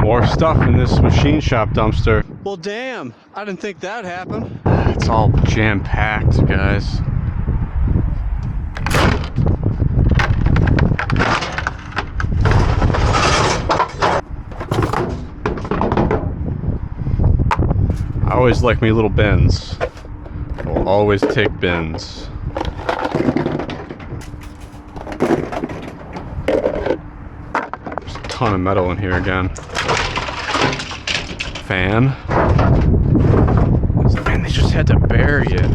More stuff in this machine shop dumpster. Well, damn, I didn't think that'd happen. It's all jam-packed, guys. I always like me little bins. I'll always take bins. There's a ton of metal in here again. Fan. Man, they just had to bury it.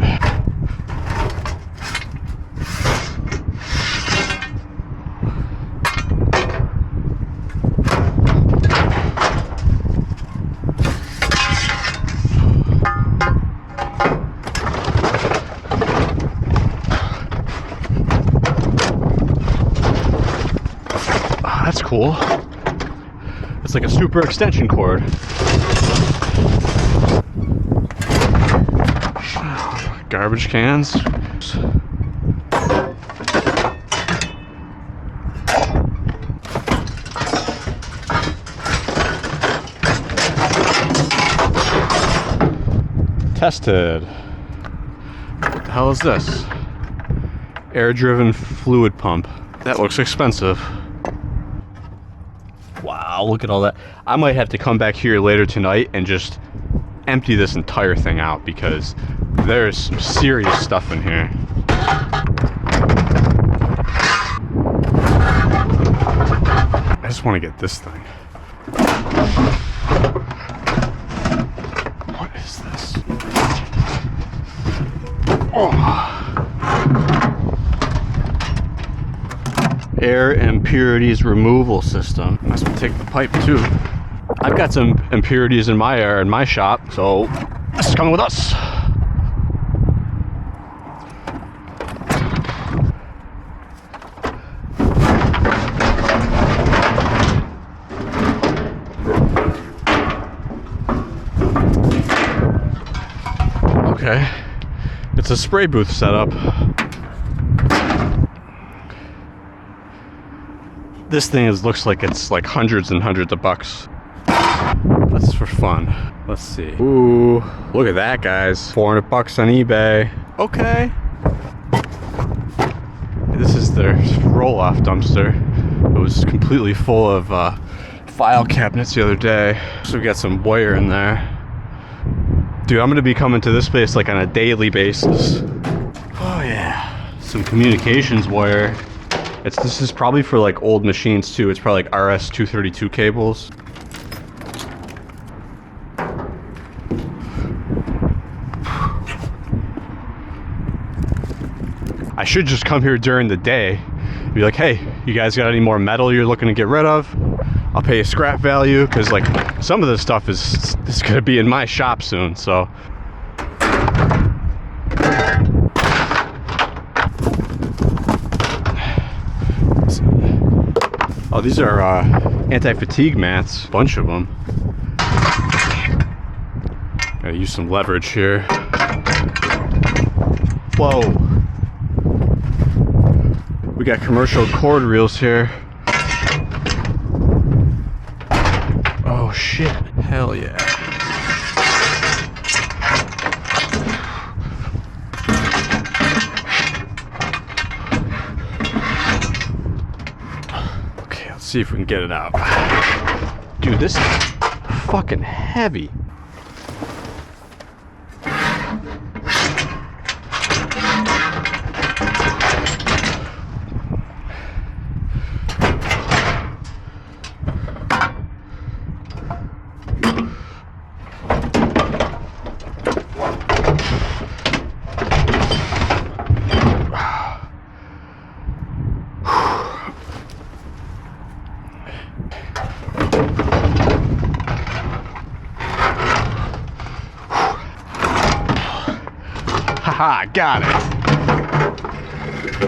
That's cool. It's like a super extension cord. Garbage cans. Tested. What the hell is this? Air-driven fluid pump. That looks expensive. Wow, look at all that. I might have to come back here later tonight and just empty this entire thing out because there's some serious stuff in here. I just want to get this thing. What is this? Oh. Air impurities removal system. Must take the pipe too. I've got some impurities in my air in my shop, so this is coming with us. Okay, it's a spray booth setup. This thing looks like it's like hundreds and hundreds of bucks. That's for fun. Let's see. Ooh, look at that, guys. 400 bucks on eBay. Okay. This is their roll-off dumpster. It was completely full of file cabinets the other day. So we got some wire in there. Dude, I'm gonna be coming to this place like on a daily basis. Oh yeah. Some communications wire. This is probably for like old machines too. It's probably like RS-232 cables. I should just come here during the day. Be like, hey, you guys got any more metal you're looking to get rid of? I'll pay you scrap value, because like some of this stuff is gonna be in my shop soon, so. Oh, these are anti-fatigue mats, bunch of them. Gotta use some leverage here. Whoa. We got commercial cord reels here. Oh shit, hell yeah. See if we can get it out. Dude, this is fucking heavy. Haha, got it.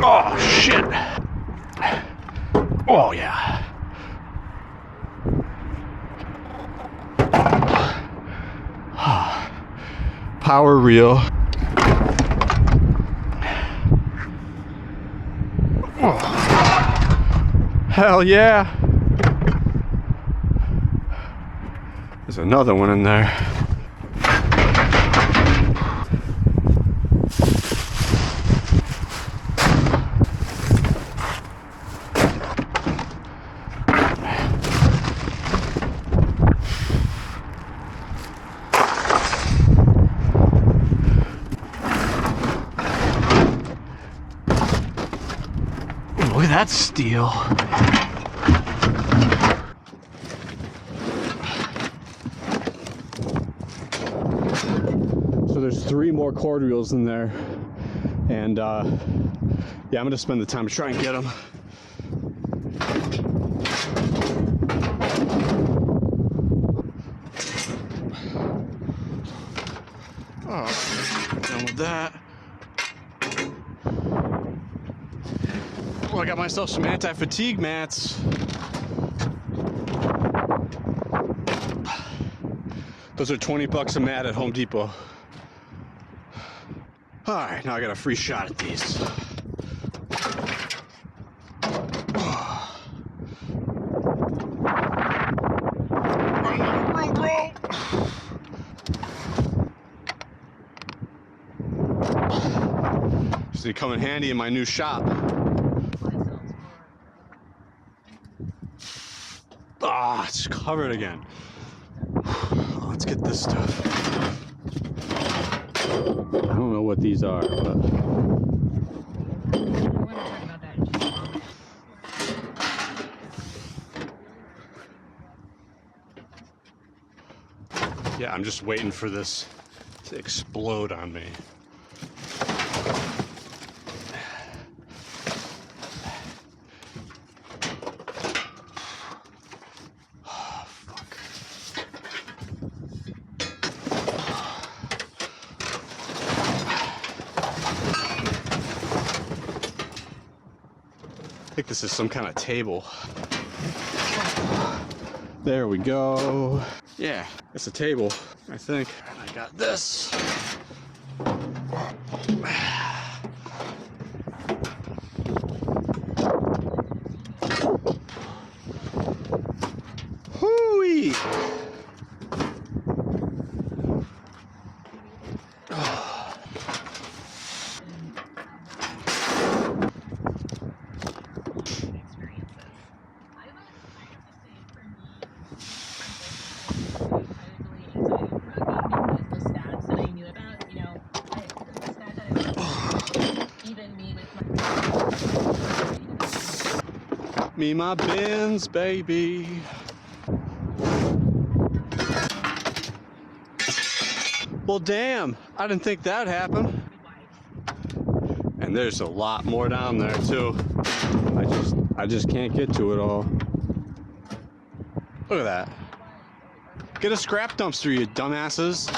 Oh, shit. Oh, yeah. Power reel. Oh. Hell yeah. There's another one in there. Look at that steel. So there's 3 more cord reels in there, and yeah, I'm gonna spend the time to try and get them. Oh, done with that. Oh, I got myself some anti-fatigue mats. Those are 20 bucks a mat at Home Depot. All right, now I got a free shot at these. So they come in handy in my new shop. Ah, it's covered again. Let's get this stuff. I don't know what these are, but yeah, I'm just waiting for this to explode on me. I think this is some kind of table. There we go. Yeah, it's a table, I think. And I got this. Hooey! Me, my bins, baby. Well, damn, I didn't think that'd happen. And there's a lot more down there too. I just can't get to it all. Look at that. Get a scrap dumpster, you dumbasses.